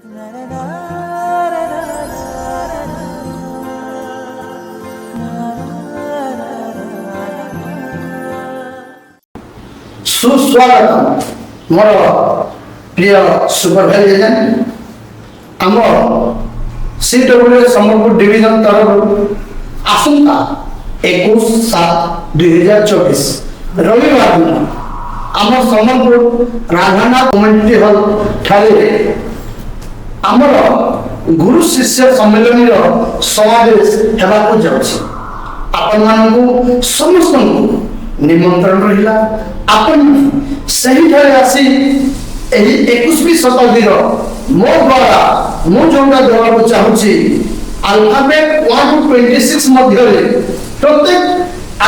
सुस्वागत मोर प्रिय सुपरभाइजर आम CW Sambalpur division तरफ आसंता 21/7/2024 रविवार दिन आम सम्बलपुर राधाना कम्युनिटी हॉल ठारे आमर गुरु शिष्य सम्मेलन समावेश हेबाकु जाउछि। आपण मानकु समस्त निमंत्रण रहिला। आपण सही ठारे आसी एही 21वीं शताब्दी मो द्वारा मु जोंडा देवाकु चाहुछि अल्फाबेट 1 to 26 मध्य रे प्रत्येक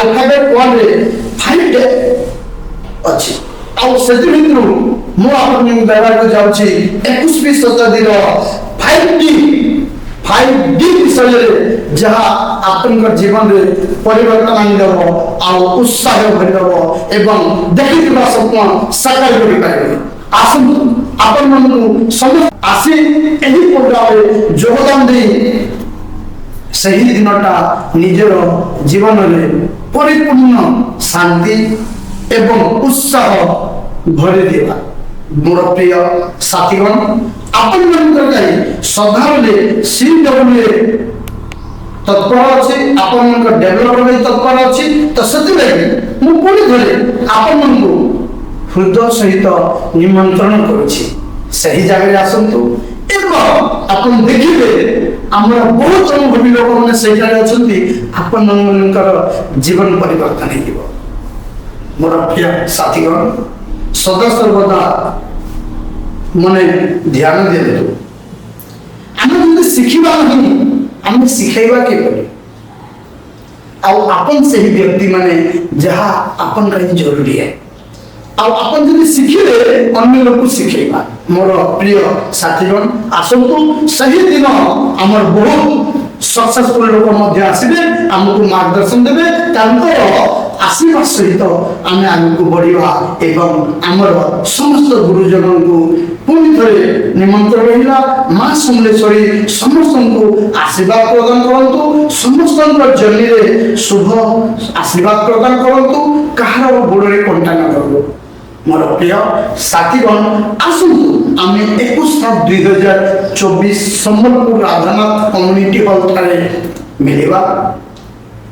अल्फाबेट 1 रे 5 अछि आ सेति भितरु मु आपण देवाकु चाहुछि 21वीं शताब्दी 5D विषय जहाँ आपन जीवन रे परिवर्तन आनिदेव आ उत्साह भरिदेव एवं देखिथिबा स्वप्न साकार करि पारिबे। आसु आपन मन समस्त आसी एही प्रोग्राम रे योगदान दे सही दिनटा निजर जीवन रे परिपूर्ण शांति एवं उत्साह भरि देबा। मोर प्रिय साथीगण आपण मन सदाबले सीडब्ल्यू तत्पर अच्छी आपण डेभलपमेंट तत्पर अच्छी तो से मु पुणी थरे आपण मन हृदय सहित निमंत्रण करुछि सही जगह आसतु एवं आपण देखिबे हमर बहुत अनुभवी लोक माने सही जगह अछंती आपण मनकर जीवन परिवर्तन हेइबो। मोर प्रिय साथीगण सदा सर्वदा मने ध्यान दे आम शिखा नहीं आम शिखेबा के आपन से ही व्यक्ति माने जहाँ आपन का जरूरी है आपन जब शिखिले अन्य लोग को शिखेबा। मोर प्रिय साथीगण आसतु सही दिन आमर बहुत सक्सेसफुल लोक मध्य आसिबे हमको मार्गदर्शन देबे आशीर्वाद सहित आम आगे बढ़ा एवं आमर समस्त गुरुजन को पुणी थे निमंत्रण रहा। माँ समलेश्वरी समस्त को आशीर्वाद प्रदान करंतु समस्त जर्नी रे शुभ आशीर्वाद प्रदान करंतु कहार गोड़े कंटा न करू। मोर प्रिय साथीगण आसतु आम 21/7/2024 सम्बलपुर राधानाथ कम्युनिटी हॉल ठारे मिलवा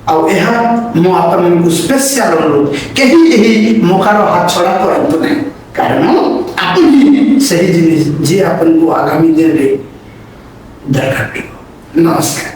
आउ एहा मो आपन को स्पेशल अनुरोध केही एही मोकार हाथ छड़ा करंतु नहीं कारण आपन ही सही जिनिस जे आपन को आगामी दिन रे दरकार। नमस्कार।